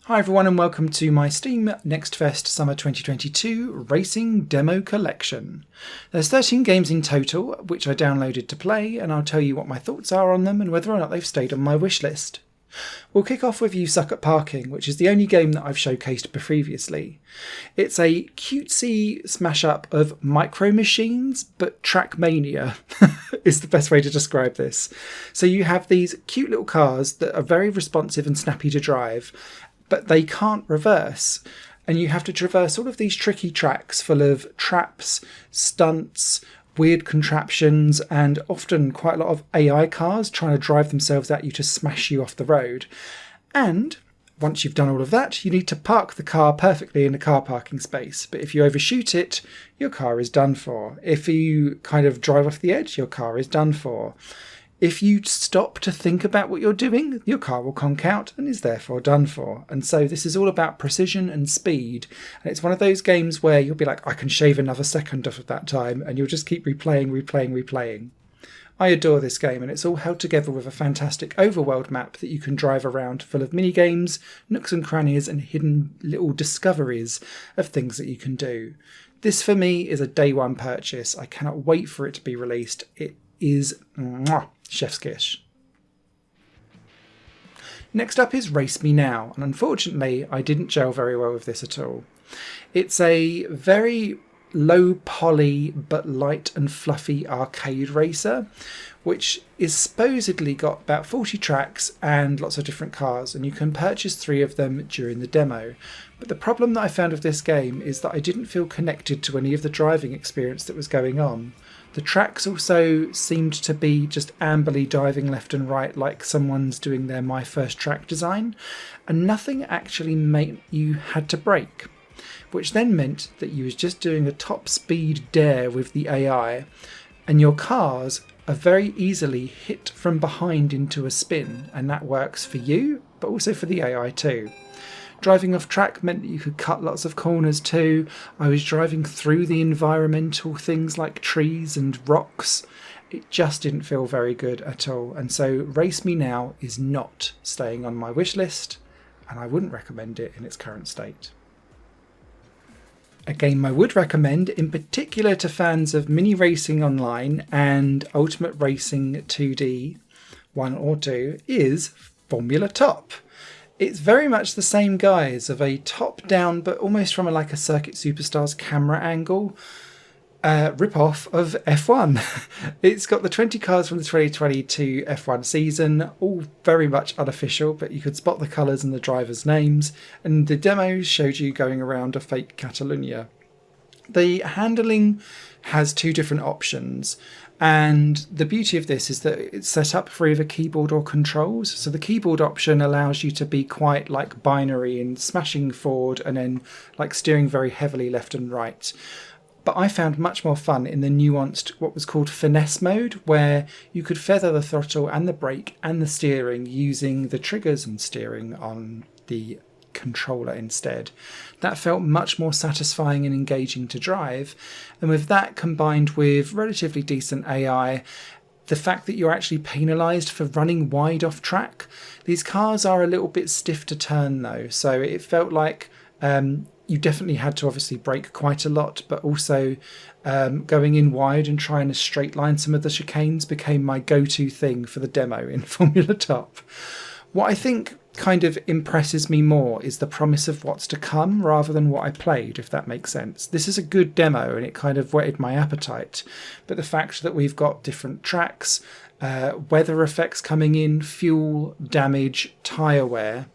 Hi everyone and welcome to my Steam Next Fest Summer 2022 Racing Demo Collection. There's 13 games in total which I downloaded to play, and I'll tell you what my thoughts are on them and whether or not they've stayed on my wishlist. We'll kick off with You Suck at Parking, which is the only game that I've showcased previously. It's a cutesy smash-up of Micro Machines, but Trackmania is the best way to describe this. So you have these cute little cars that are very responsive and snappy to drive, but they can't reverse. And you have to traverse all of these tricky tracks full of traps, stunts, weird contraptions, and often quite a lot of AI cars trying to drive themselves at you to smash you off the road. And once you've done all of that, you need to park the car perfectly in a car parking space. But if you overshoot it, your car is done for. If you kind of drive off the edge, your car is done for. If you stop to think about what you're doing, your car will conk out and is therefore done for. And so this is all about precision and speed. And it's one of those games where you'll be like, I can shave another second off of that time, and you'll just keep replaying. I adore this game, and it's all held together with a fantastic overworld map that you can drive around, full of mini-games, nooks and crannies, and hidden little discoveries of things that you can do. This for me is a day one purchase. I cannot wait for it to be released. It is chef's kiss. Next up is Race Me Now, and unfortunately I didn't gel very well with this at all. It's a very low poly but light and fluffy arcade racer, which is supposedly got about 40 tracks and lots of different cars, and you can purchase 3 of them during the demo. But the problem that I found with this game is that I didn't feel connected to any of the driving experience that was going on. The tracks also seemed to be just amberly diving left and right like someone's doing their My First Track design, and nothing actually meant you had to brake, which then meant that you was just doing a top speed dare with the AI, and your cars are very easily hit from behind into a spin, and that works for you, but also for the AI too. Driving off track meant that you could cut lots of corners too. I was driving through the environmental things like trees and rocks. It just didn't feel very good at all. And so Race Me Now is not staying on my wish list, and I wouldn't recommend it in its current state. A game I would recommend, in particular to fans of Mini Racing Online and Ultimate Racing 2D 1 or 2, is Formula Top. It's very much the same guise of a top-down, but almost from a Circuit Superstars camera angle, rip-off of F1. It's got the 20 cars from the 2022 F1 season, all very much unofficial, but you could spot the colours and the drivers' names, and the demos showed you going around a fake Catalonia. The handling has 2 different options, and the beauty of this is that it's set up for either keyboard or controls. So the keyboard option allows you to be quite binary in smashing forward and then steering very heavily left and right. But I found much more fun in the nuanced, what was called finesse mode, where you could feather the throttle and the brake and the steering using the triggers and steering on the controller instead. That felt much more satisfying and engaging to drive, and with that combined with relatively decent AI, the fact that you're actually penalised for running wide off track. These cars are a little bit stiff to turn though, so it felt like you definitely had to obviously brake quite a lot, but also going in wide and trying to straight line some of the chicanes became my go-to thing for the demo in Formula Top. What I think kind of impresses me more is the promise of what's to come rather than what I played, if that makes sense. This is a good demo and it kind of whetted my appetite, but the fact that we've got different tracks, weather effects coming in, fuel, damage, tyre wear,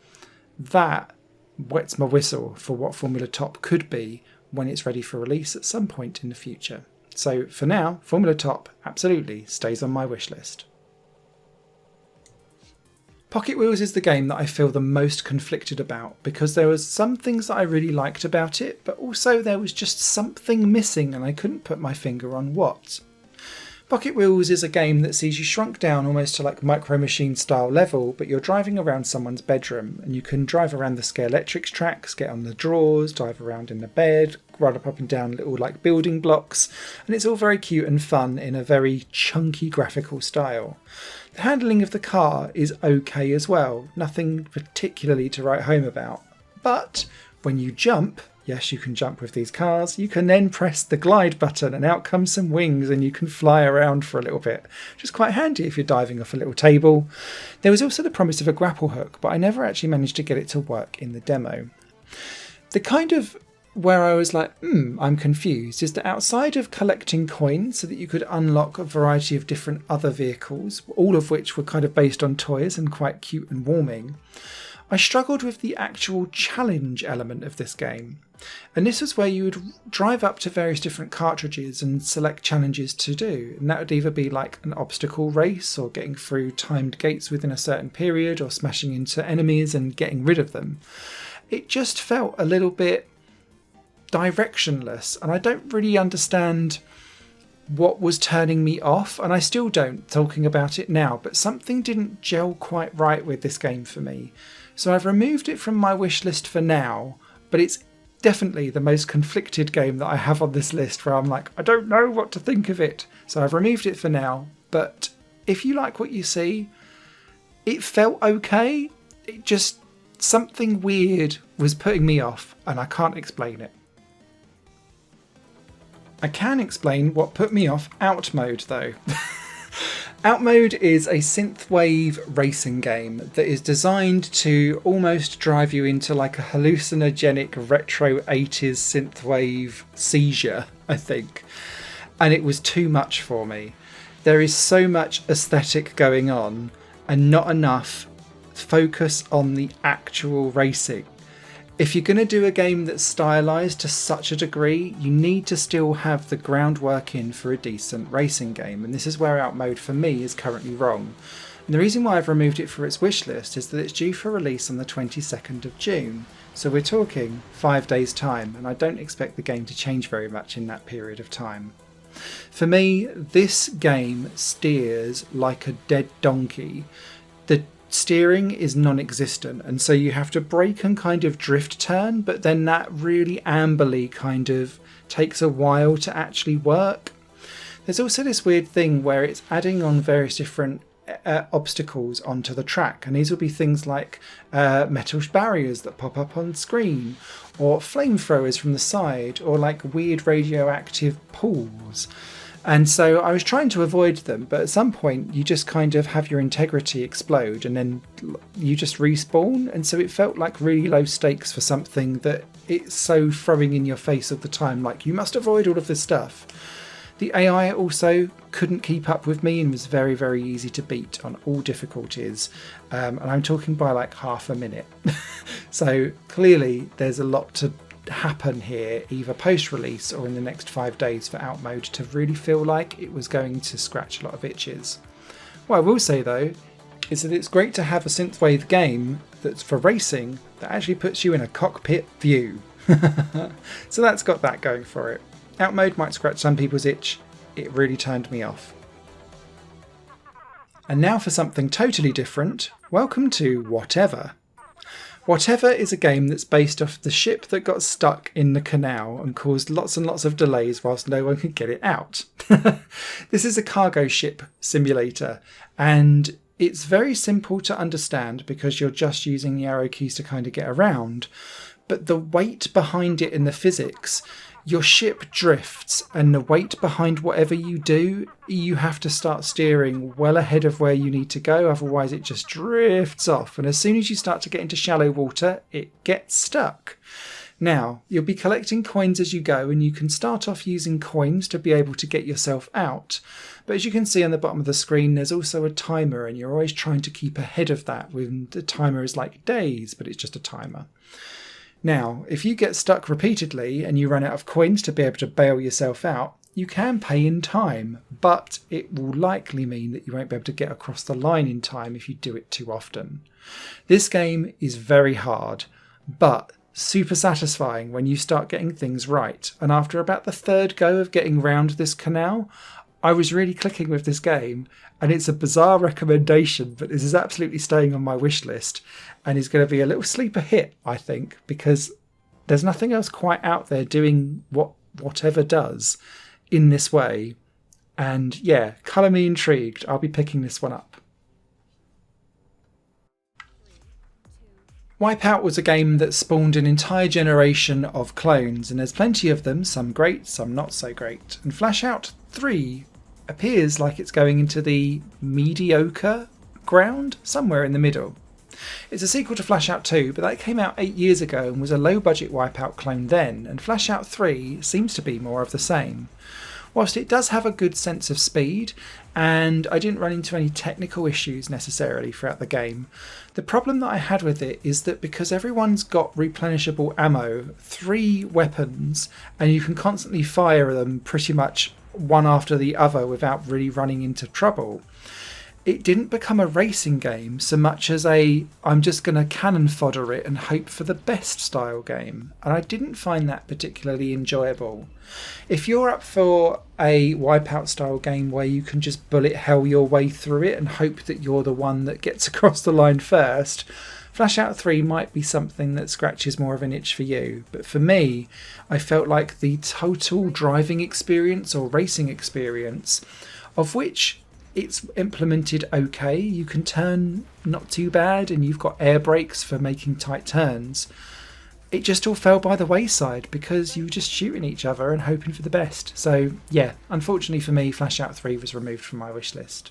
that wets my whistle for what Formula Top could be when it's ready for release at some point in the future. So for now, Formula Top absolutely stays on my wish list. Pocket Wheels is the game that I feel the most conflicted about, because there was some things that I really liked about it, but also there was just something missing and I couldn't put my finger on what. Pocket Wheels is a game that sees you shrunk down almost to Micro Machine style level, but you're driving around someone's bedroom, and you can drive around the Scalextric tracks, get on the drawers, dive around in the bed, run up and down little building blocks, and it's all very cute and fun in a very chunky graphical style. The handling of the car is okay as well, nothing particularly to write home about. But when you jump, yes, you can jump with these cars, you can then press the glide button and out come some wings and you can fly around for a little bit, which is quite handy if you're diving off a little table. There was also the promise of a grapple hook, but I never actually managed to get it to work in the demo. The kind of where I was like, I'm confused, is that outside of collecting coins so that you could unlock a variety of different other vehicles, all of which were kind of based on toys and quite cute and warming, I struggled with the actual challenge element of this game. And this was where you would drive up to various different cartridges and select challenges to do. And that would either be like an obstacle race or getting through timed gates within a certain period or smashing into enemies and getting rid of them. It just felt a little bit directionless, and I don't really understand what was turning me off, and I still don't, talking about it now, but something didn't gel quite right with this game for me. So I've removed it from my wish list for now, but it's definitely the most conflicted game that I have on this list, where I'm like, I don't know what to think of it. So I've removed it for now, but if you like what you see, it felt okay. It just, something weird was putting me off, and I can't explain it. I can explain what put me off Outmode though. Outmode is a synthwave racing game that is designed to almost drive you into like a hallucinogenic retro 80s synthwave seizure, I think. And it was too much for me. There is so much aesthetic going on and not enough focus on the actual racing. If you're going to do a game that's stylized to such a degree, you need to still have the groundwork in for a decent racing game, and this is where Outmode for me is currently wrong. And the reason why I've removed it for its wishlist is that it's due for release on the 22nd of June, so we're talking 5 days time, and I don't expect the game to change very much in that period of time. For me, this game steers like a dead donkey. The steering is non-existent, and so you have to brake and kind of drift turn, but then that really amberly kind of takes a while to actually work. There's also this weird thing where it's adding on various different obstacles onto the track, and these will be things like metal barriers that pop up on screen, or flamethrowers from the side, or like weird radioactive pools. And so I was trying to avoid them, but at some point you just kind of have your integrity explode and then you just respawn. And so it felt like really low stakes for something that it's so throwing in your face all the time, like you must avoid all of this stuff. The AI also couldn't keep up with me and was very, very easy to beat on all difficulties. And I'm talking by like half a minute. So clearly there's a lot to happen here, either post-release or in the next 5 days for Outmode to really feel like it was going to scratch a lot of itches. What I will say though is that it's great to have a synthwave game that's for racing that actually puts you in a cockpit view. So that's got that going for it. Outmode might scratch some people's itch, it really turned me off. And now for something totally different, welcome to Whatever. Whatever is a game that's based off the ship that got stuck in the canal and caused lots and lots of delays whilst no one could get it out. This is a cargo ship simulator, and it's very simple to understand because you're just using the arrow keys to kind of get around. But the weight behind it in the physics, your ship drifts, and the weight behind whatever you do, you have to start steering well ahead of where you need to go, otherwise it just drifts off. And as soon as you start to get into shallow water, it gets stuck. Now, you'll be collecting coins as you go, and you can start off using coins to be able to get yourself out. But as you can see on the bottom of the screen, there's also a timer, and you're always trying to keep ahead of that when the timer is like days, but it's just a timer. Now, if you get stuck repeatedly and you run out of coins to be able to bail yourself out, you can pay in time, but it will likely mean that you won't be able to get across the line in time if you do it too often. This game is very hard, but super satisfying when you start getting things right. And after about the third go of getting round this canal, I was really clicking with this game, and it's a bizarre recommendation, but this is absolutely staying on my wish list and is going to be a little sleeper hit, I think, because there's nothing else quite out there doing whatever does in this way. And yeah, colour me intrigued. I'll be picking this one up. Wipeout was a game that spawned an entire generation of clones, and there's plenty of them, some great, some not so great. And Flashout 3 appears like it's going into the mediocre ground, somewhere in the middle. It's a sequel to Flashout 2, but that came out 8 years ago and was a low-budget Wipeout clone then, and Flashout 3 seems to be more of the same. Whilst it does have a good sense of speed, and I didn't run into any technical issues necessarily throughout the game, the problem that I had with it is that because everyone's got replenishable ammo, 3 weapons, and you can constantly fire them pretty much one after the other without really running into trouble, it didn't become a racing game so much as I'm just going to cannon fodder it and hope for the best style game, and I didn't find that particularly enjoyable. If you're up for a Wipeout style game where you can just bullet hell your way through it and hope that you're the one that gets across the line first, Flashout 3 might be something that scratches more of an itch for you. But for me, I felt like the total driving experience or racing experience, of which it's implemented okay, you can turn not too bad and you've got air brakes for making tight turns, it just all fell by the wayside because you were just shooting each other and hoping for the best. So yeah, unfortunately for me, Flashout 3 was removed from my wish list.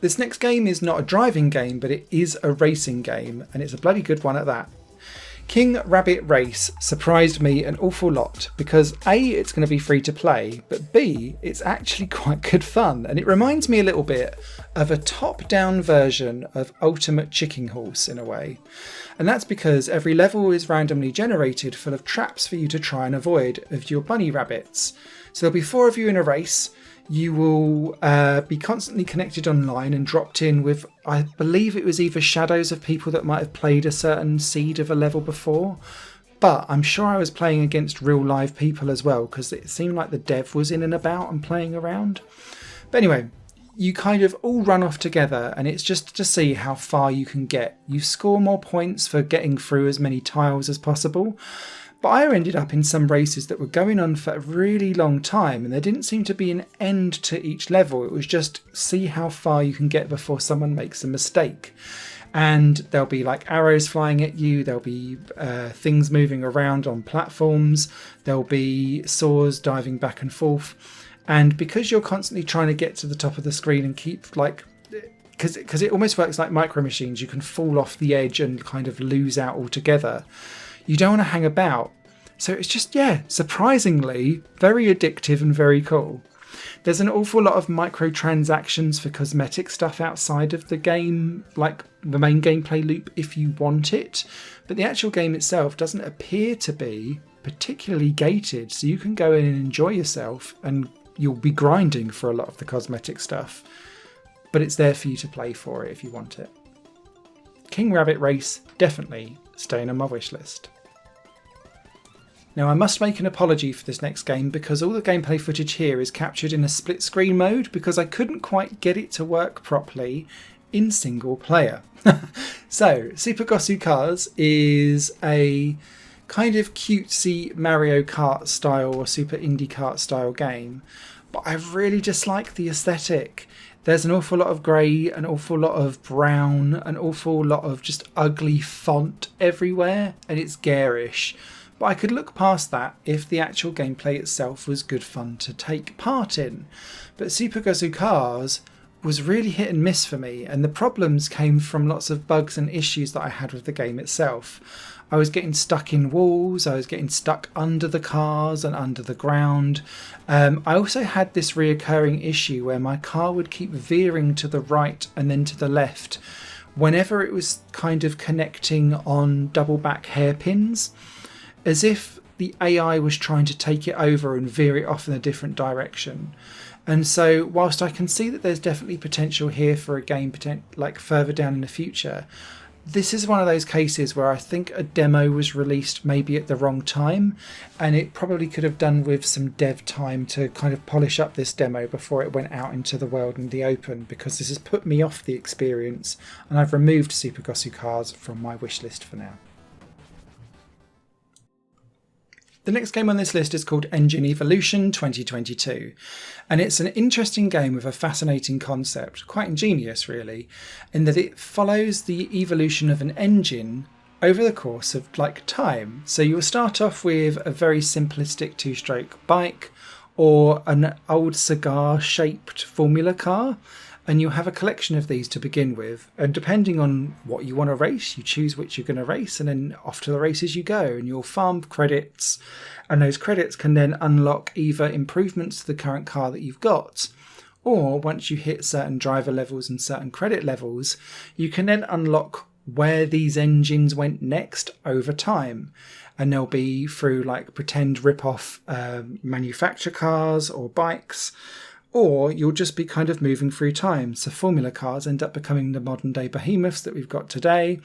This next game is not a driving game, but it is a racing game, and it's a bloody good one at that. King Rabbit Race surprised me an awful lot because A, it's going to be free to play, but B, it's actually quite good fun, and it reminds me a little bit of a top-down version of Ultimate Chicken Horse in a way. And that's because every level is randomly generated full of traps for you to try and avoid of your bunny rabbits. So there'll be 4 of you in a race. You will be constantly connected online and dropped in with, I believe it was either shadows of people that might have played a certain seed of a level before, but I'm sure I was playing against real live people as well because it seemed like the dev was in and about and playing around. But anyway, you kind of all run off together and it's just to see how far you can get. You score more points for getting through as many tiles as possible. But I ended up in some races that were going on for a really long time and there didn't seem to be an end to each level. It was just see how far you can get before someone makes a mistake. And there'll be like arrows flying at you, there'll be things moving around on platforms, there'll be saws diving back and forth. And because you're constantly trying to get to the top of the screen and keep like, because it almost works like Micro Machines, you can fall off the edge and kind of lose out altogether. You don't want to hang about. So it's just, yeah, surprisingly very addictive and very cool. There's an awful lot of microtransactions for cosmetic stuff outside of the game, like the main gameplay loop if you want it. But the actual game itself doesn't appear to be particularly gated. So you can go in and enjoy yourself and you'll be grinding for a lot of the cosmetic stuff. But it's there for you to play for it if you want it. King Rabbit Race, definitely staying on my wish list. Now I must make an apology for this next game because all the gameplay footage here is captured in a split screen mode because I couldn't quite get it to work properly in single player. So Super Gosu Cars is a kind of cutesy Mario Kart style or Super IndyCart style game, but I really just like the aesthetic. There's an awful lot of grey, an awful lot of brown, an awful lot of just ugly font everywhere, and it's garish. But I could look past that if the actual gameplay itself was good fun to take part in. But Super Gosu Cars was really hit and miss for me, and the problems came from lots of bugs and issues that I had with the game itself. I was getting stuck in walls, I was getting stuck under the cars and under the ground. I also had this reoccurring issue where my car would keep veering to the right and then to the left whenever it was kind of connecting on double back hairpins, as if the AI was trying to take it over and veer it off in a different direction. And so whilst I can see that there's definitely potential here for a game like further down in the future, this is one of those cases where I think a demo was released maybe at the wrong time, and it probably could have done with some dev time to kind of polish up this demo before it went out into the world in the open, because this has put me off the experience and I've removed Super Gosu Cars from my wish list for now. The next game on this list is called Engine Evolution 2022, and it's an interesting game with a fascinating concept, quite ingenious really, in that it follows the evolution of an engine over the course of like time. So you'll start off with a very simplistic two-stroke bike or an old cigar-shaped formula car, and you'll have a collection of these to begin with, and depending on what you want to race, you choose which you're going to race, and then off to the races you go, and you'll farm credits, and those credits can then unlock either improvements to the current car that you've got, or once you hit certain driver levels and certain credit levels, you can then unlock where these engines went next over time. And they'll be through like pretend rip-off manufacturer cars or bikes, or you'll just be kind of moving through time. So formula cars end up becoming the modern day behemoths that we've got today.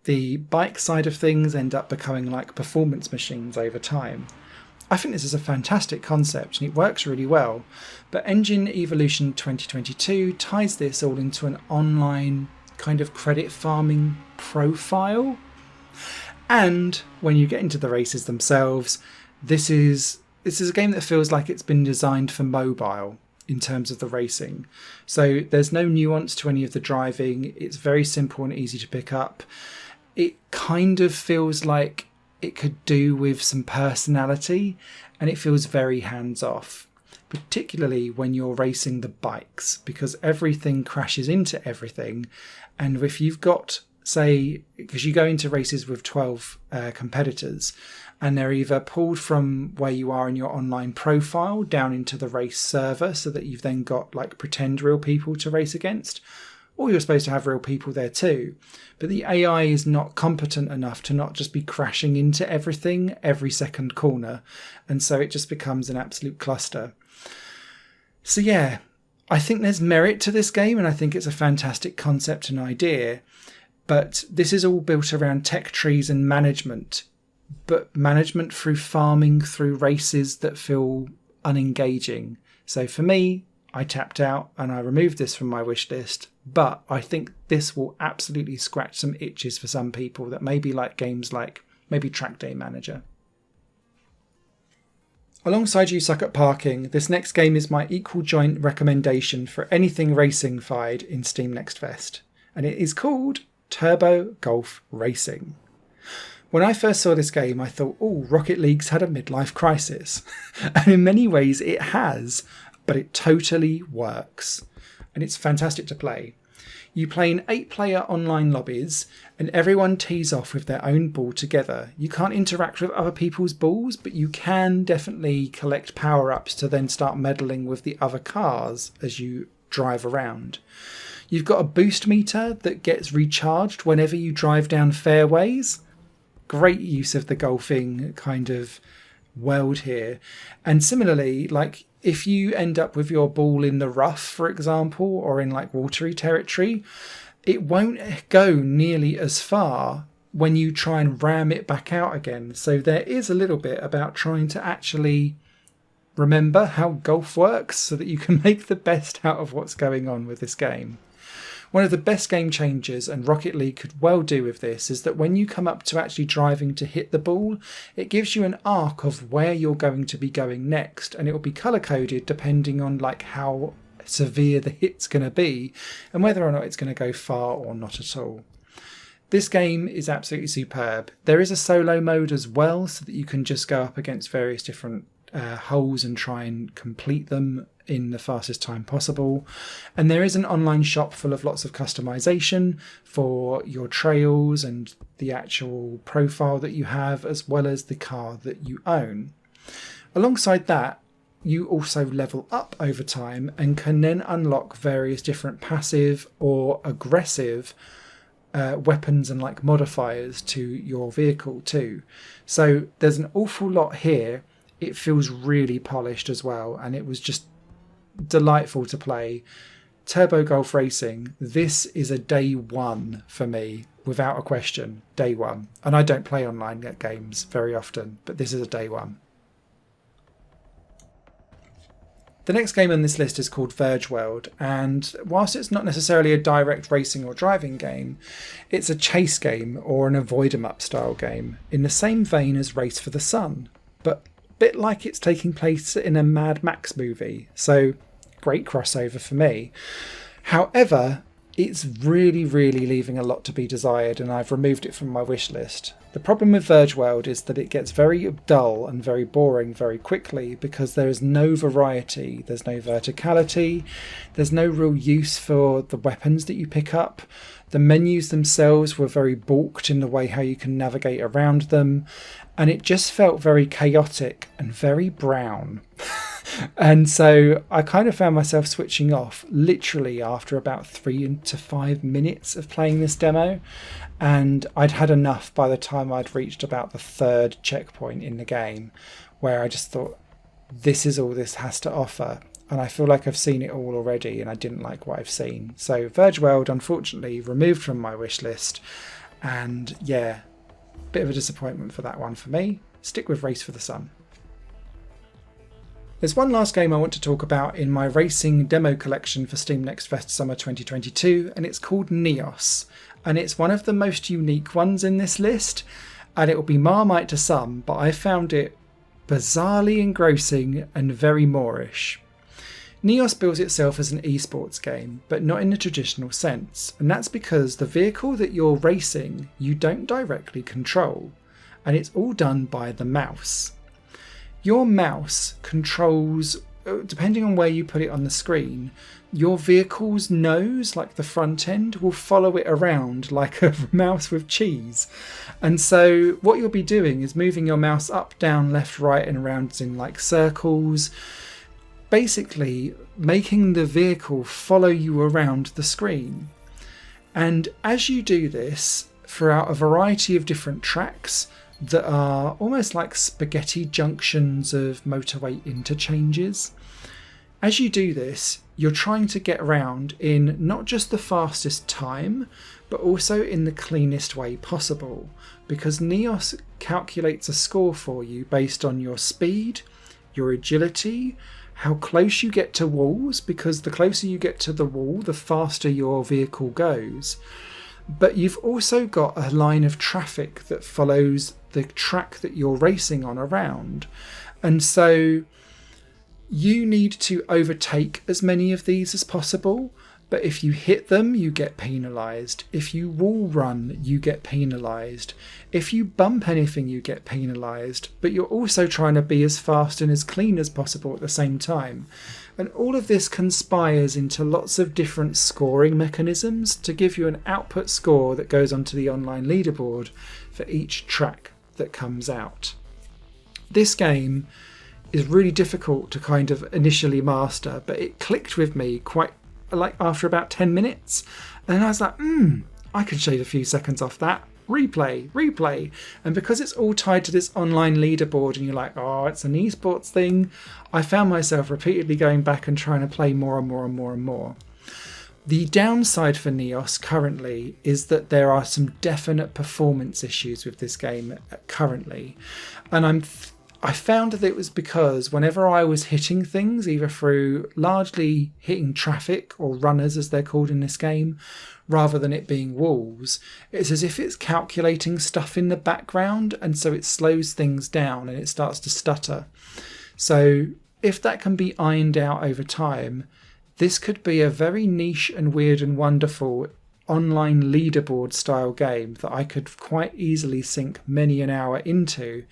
The bike side of things end up becoming like performance machines over time. I think this is a fantastic concept and it works really well. But Engine Evolution 2022 ties this all into an online kind of credit farming profile. And when you get into the races themselves, this is a game that feels like it's been designed for mobile in terms of the racing. So there's no nuance to any of the driving. It's very simple and easy to pick up. It kind of feels like it could do with some personality, and it feels very hands-off, particularly when you're racing the bikes, because everything crashes into everything. And if you've got, say, because you go into races with 12 competitors, and they're either pulled from where you are in your online profile down into the race server so that you've then got like pretend real people to race against, or you're supposed to have real people there too. But the AI is not competent enough to not just be crashing into everything every second corner. And so it just becomes an absolute cluster. So yeah, I think there's merit to this game, and I think it's a fantastic concept and idea. But this is all built around tech trees and management. But management through farming, through races that feel unengaging. So for me, I tapped out and I removed this from my wish list. But I think this will absolutely scratch some itches for some people that maybe like games like maybe Track Day Manager. Alongside You Suck at Parking, this next game is my equal joint recommendation for anything racing-fied in Steam Next Fest. And it is called Turbo Golf Racing. When I first saw this game, I thought, oh, Rocket League's had a midlife crisis. And in many ways it has, but it totally works. And it's fantastic to play. You play in 8-player online lobbies, and everyone tees off with their own ball together. You can't interact with other people's balls, but you can definitely collect power-ups to then start meddling with the other cars as you drive around. You've got a boost meter that gets recharged whenever you drive down fairways. Great use of the golfing kind of world here. And similarly, like if you end up with your ball in the rough, for example, or in like watery territory, it won't go nearly as far when you try and ram it back out again. So there is a little bit about trying to actually remember how golf works so that you can make the best out of what's going on with this game. One of the best game changers, and Rocket League could well do with this, is that when you come up to actually driving to hit the ball, it gives you an arc of where you're going to be going next, and it will be color coded depending on like how severe the hit's going to be and whether or not it's going to go far or not at all. This game is absolutely superb. There is a solo mode as well, so that you can just go up against various different holes and try and complete them in the fastest time possible. And there is an online shop full of lots of customization for your trails and the actual profile that you have, as well as the car that you own. Alongside that, you also level up over time and can then unlock various different passive or aggressive weapons and like modifiers to your vehicle too. So there's an awful lot here. It feels really polished as well, and it was just delightful to play. Turbo Golf Racing, this is a day one for me, without a question. Day one. And I don't play online games very often, but this is a day one. The next game on this list is called Vergeworld, and whilst it's not necessarily a direct racing or driving game, it's a chase game or an avoid 'em up style game, in the same vein as Race for the Sun. but a bit like it's taking place in a Mad Max movie. So great crossover for me. However, it's really, really leaving a lot to be desired, and I've removed it from my wish list. The problem with Vergeworld is that it gets very dull and very boring very quickly because there is no variety, there's no verticality, there's no real use for the weapons that you pick up. The menus themselves were very balked in the way how you can navigate around them, and it just felt very chaotic and very brown. And so I kind of found myself switching off literally after about 3 to 5 minutes of playing this demo, and I'd had enough by the time I'd reached about the 3rd checkpoint in the game, where I just thought, this is all this has to offer, and I feel like I've seen it all already and I didn't like what I've seen. So Vergeworld, unfortunately, removed from my wish list, and yeah, bit of a disappointment for that one for me. Stick with Race for the Sun. There's one last game I want to talk about in my racing demo collection for Steam Next Fest Summer 2022, and it's called Nios, and it's one of the most unique ones in this list, and it will be Marmite to some, but I found it bizarrely engrossing and very Moorish. Nios bills itself as an esports game, but not in the traditional sense, and that's because the vehicle that you're racing you don't directly control, and it's all done by the mouse. Your mouse controls, depending on where you put it on the screen, your vehicle's nose, like the front end, will follow it around like a mouse with cheese. And so what you'll be doing is moving your mouse up, down, left, right, and around in like circles, basically making the vehicle follow you around the screen. And as you do this throughout a variety of different tracks that are almost like spaghetti junctions of motorway interchanges, as you do this, you're trying to get around in not just the fastest time, but also in the cleanest way possible, because Nios calculates a score for you based on your speed, your agility, how close you get to walls, because the closer you get to the wall, the faster your vehicle goes. But you've also got a line of traffic that follows the track that you're racing on around. And so you need to overtake as many of these as possible. But if you hit them, you get penalised. If you wall run, you get penalised. If you bump anything, you get penalised. But you're also trying to be as fast and as clean as possible at the same time. And all of this conspires into lots of different scoring mechanisms to give you an output score that goes onto the online leaderboard for each track that comes out. This game is really difficult to kind of initially master, but it clicked with me quite like after about 10 minutes, and I was like, I can shave a few seconds off that. Replay. And because it's all tied to this online leaderboard and you're like, oh, it's an esports thing, I found myself repeatedly going back and trying to play more and more. The downside for Nios currently is that there are some definite performance issues with this game currently, and I found that it was because whenever I was hitting things, either through largely hitting traffic or runners as they're called in this game, rather than it being walls, it's as if it's calculating stuff in the background, and so it slows things down and it starts to stutter. So if that can be ironed out over time, this could be a very niche and weird and wonderful online leaderboard style game that I could quite easily sink many an hour into,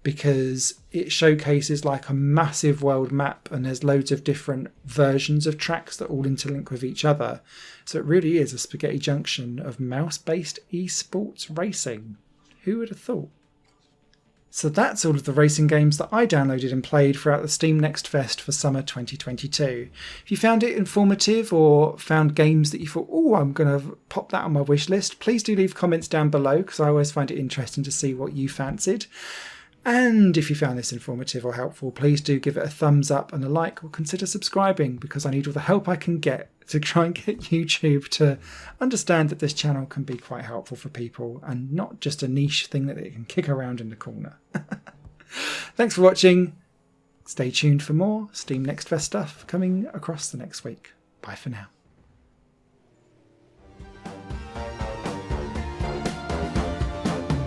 because it showcases like a massive world map and there's loads of different versions of tracks that all interlink with each other. So it really is a spaghetti junction of mouse-based esports racing. Who would have thought? So that's all of the racing games that I downloaded and played throughout the Steam Next Fest for summer 2022. If you found it informative or found games that you thought, oh, I'm going to pop that on my wish list, please do leave comments down below, because I always find it interesting to see what you fancied. And if you found this informative or helpful, please do give it a thumbs up and a like, or consider subscribing, because I need all the help I can get to try and get YouTube to understand that this channel can be quite helpful for people and not just a niche thing that they can kick around in the corner. Thanks for watching. Stay tuned for more Steam Next Fest stuff coming across the next week. Bye for now.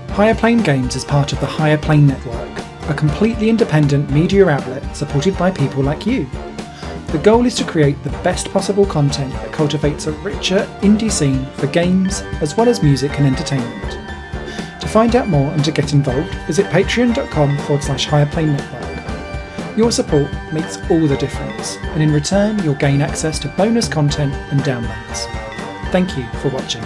Higher Plane Games is part of the Higher Plane Network. a completely independent media outlet supported by people like you. The goal is to create the best possible content that cultivates a richer indie scene for games as well as music and entertainment. To find out more and to get involved, visit patreon.com/higherplane network. Your support makes all the difference, and in return you'll gain access to bonus content and downloads. Thank you for watching.